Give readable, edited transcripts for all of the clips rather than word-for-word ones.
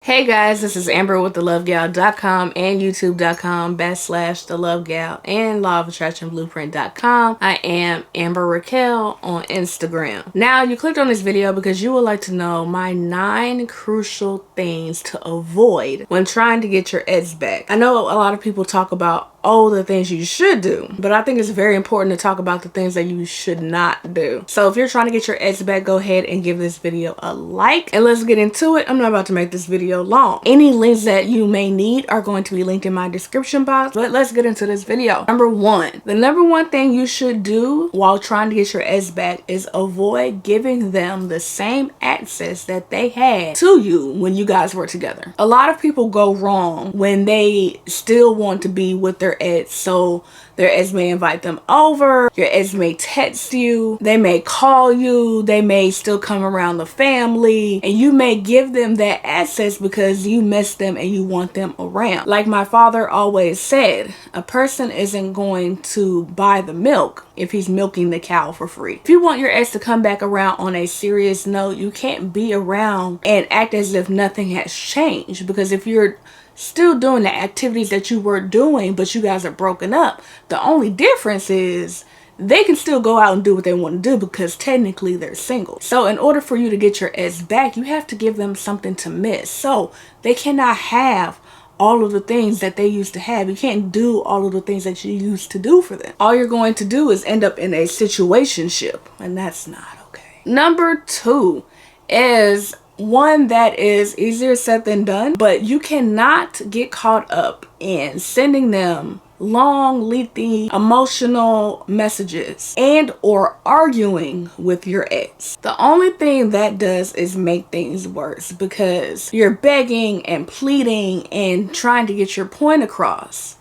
Hey guys, this is Amber with thelovegal.com and youtube.com/thelovegal and lawofattractionblueprint.com. I am Amber Raquel on Instagram. Now, you clicked on this video because you would like to know my 9 crucial things to avoid when trying to get your ex back. I know a lot of people talk about all the things you should do, but I think it's very important to talk about the things that you should not do. So if you're trying to get your ex back, go ahead and give this video a like and let's get into it. I'm not about to make this video long. Any links that you may need are going to be linked in my description box, but let's get into this video. Number 1, the number 1 thing you should do while trying to get your ex back is avoid giving them the same access that they had to you when you guys were together. A lot of people go wrong when they still want to be with their ex. So their ex may invite them over, your ex may text you, they may call you, they may still come around the family, and you may give them that access because you miss them and you want them around. Like my father always said, a person isn't going to buy the milk if he's milking the cow for free. If you want your ex to come back around on a serious note, you can't be around and act as if nothing has changed, because if you're still doing the activities that you were doing but you guys are broken up, the only difference is they can still go out and do what they want to do because technically they're single. So in order for you to get your ex back, you have to give them something to miss. So they cannot have all of the things that they used to have. You can't do all of the things that you used to do for them. All you're going to do is end up in a situationship, and that's not okay. Number 2 is one that is easier said than done, but you cannot get caught up in sending them long, lengthy, emotional messages and or arguing with your ex. The only thing that does is make things worse because you're begging and pleading and trying to get your point across.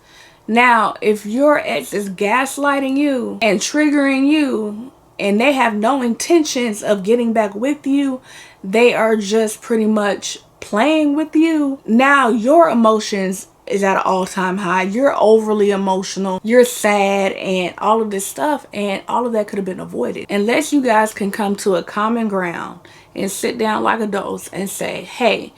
Now, if your ex is gaslighting you and triggering you and they have no intentions of getting back with you, they are just pretty much playing with you, now your emotions is at an all-time high. You're overly emotional, you're sad, and all of this stuff, and all of that could have been avoided unless you guys can come to a common ground and sit down like adults and say, hey,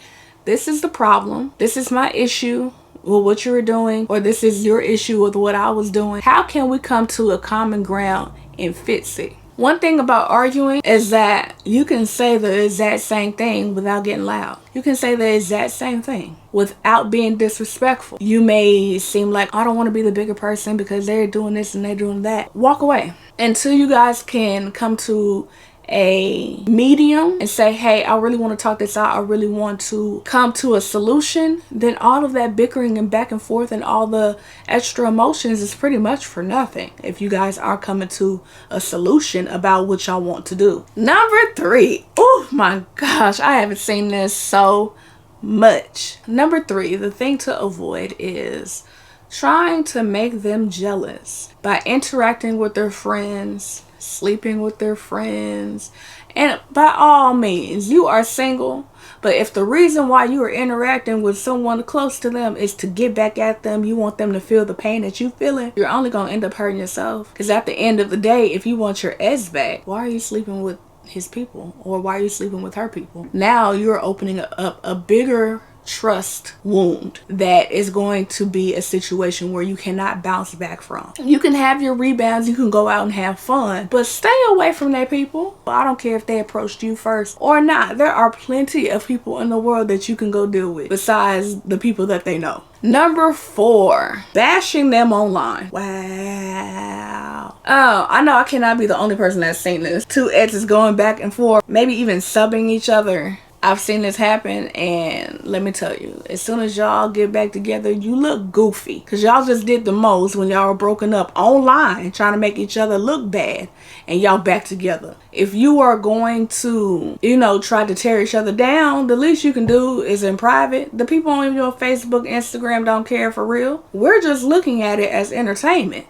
this is the problem, this is my issue with what you were doing, or this is your issue with what I was doing. How can we come to a common ground and fix it? One thing about arguing is that you can say the exact same thing without getting loud. You can say the exact same thing without being disrespectful. You may seem like, I don't want to be the bigger person because they're doing this and they're doing that. Walk away until you guys can come to a medium and say, hey, I really want to talk this out, I really want to come to a solution. Then all of that bickering and back and forth and all the extra emotions is pretty much for nothing if you guys are coming to a solution about what y'all want to do. Number 3, oh my gosh, I haven't seen this so much. Number 3, the thing to avoid is trying to make them jealous by interacting with their friends, sleeping with their friends. And by all means, you are single, but if the reason why you are interacting with someone close to them is to get back at them, you want them to feel the pain that you're feeling, you're only going to end up hurting yourself. Because at the end of the day, if you want your ex back, why are you sleeping with his people, or why are you sleeping with her people? Now you're opening up a bigger trust wound that is going to be a situation where you cannot bounce back from. You can have your rebounds, you can go out and have fun, but stay away from that people. I don't care if they approached you first or not. There are plenty of people in the world that you can go deal with besides the people that they know. Number 4, bashing them online. Wow. Oh, I know I cannot be the only person that's seen this. 2 exes going back and forth, maybe even subbing each other. I've seen this happen, and let me tell you, as soon as y'all get back together, you look goofy because y'all just did the most when y'all were broken up online trying to make each other look bad, and y'all back together. If you are going to, try to tear each other down, the least you can do is in private. The people on your Facebook, Instagram don't care for real. We're just looking at it as entertainment.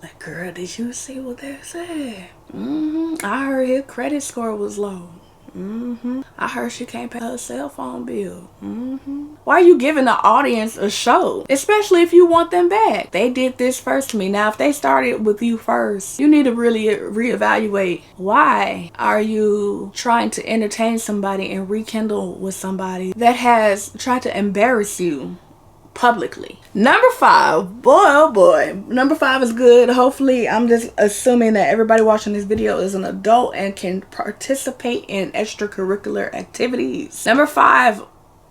Like, girl, did you see what they said? I heard his credit score was low. I heard she can't pay her cell phone bill. Why are you giving the audience a show? Especially if you want them back. They did this first to me. Now, if they started with you first, you need to really reevaluate. Why are you trying to entertain somebody and rekindle with somebody that has tried to embarrass you publicly? Number 5, boy oh boy, number 5 is good. Hopefully, I'm just assuming that everybody watching this video is an adult and can participate in extracurricular activities. Number 5,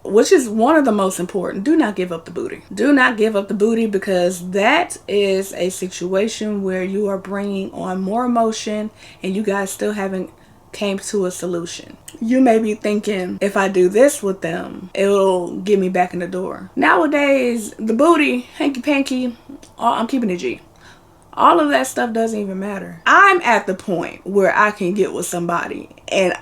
which is one of the most important, do not give up the booty. Do not give up the booty, because that is a situation where you are bringing on more emotion and you guys still haven't came to a solution. You may be thinking, if I do this with them, it'll get me back in the door. Nowadays, the booty, hanky panky, I'm keeping it G. All of that stuff doesn't even matter. I'm at the point where I can get with somebody and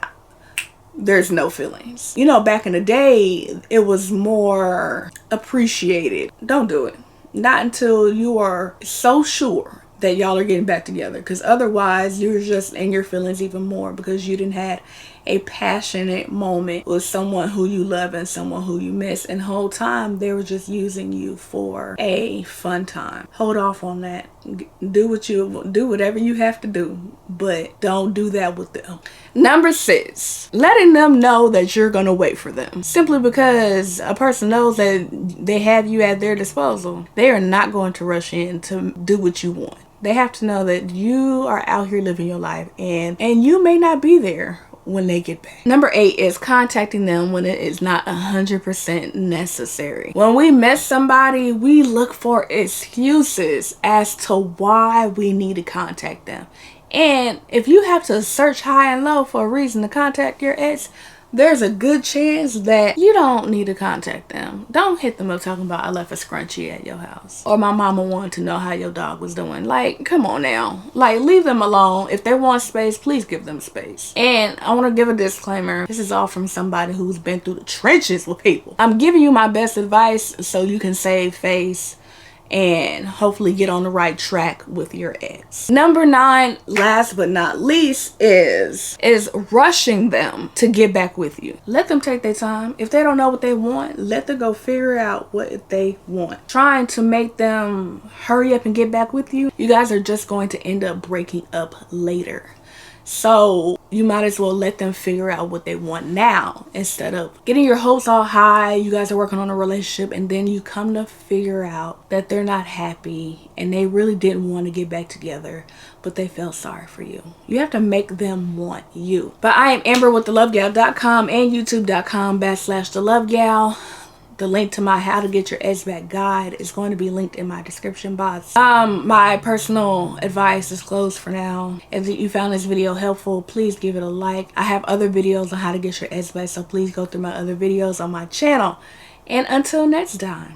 there's no feelings. You know, back in the day, it was more appreciated. Don't do it. Not until you are so sure that y'all are getting back together, because otherwise you're just in your feelings even more because you didn't have a passionate moment with someone who you love and someone who you miss, and the whole time they were just using you for a fun time. Hold off on that. Do whatever you have to do, but don't do that with them. Number 6, letting them know that you're gonna wait for them. Simply because a person knows that they have you at their disposal, they are not going to rush in to do what you want. They have to know that you are out here living your life, and you may not be there when they get back. Number 8 is contacting them when it is not 100% necessary. When we miss somebody, we look for excuses as to why we need to contact them. And if you have to search high and low for a reason to contact your ex, there's a good chance that you don't need to contact them. Don't hit them up talking about, I left a scrunchie at your house, or my mama wanted to know how your dog was doing. Like, come on now. Like, leave them alone. If they want space, please give them space. And I want to give a disclaimer. This is all from somebody who's been through the trenches with people. I'm giving you my best advice so you can save face and hopefully get on the right track with your ex. Number 9, last but not least, is rushing them to get back with you. Let them take their time. If they don't know what they want, let them go figure out what they want. Trying to make them hurry up and get back with you, you guys are just going to end up breaking up later. So you might as well let them figure out what they want now, instead of getting your hopes all high. You guys are working on a relationship and then you come to figure out that they're not happy and they really didn't want to get back together, but they felt sorry for you. You have to make them want you. But I am Amber with thelovegal.com and youtube.com/thelovegal. The link to my how to get your ex back guide is going to be linked in my description box. My personal advice is closed for now. If you found this video helpful, please give it a like. I have other videos on how to get your ex back, so please go through my other videos on my channel. And until next time.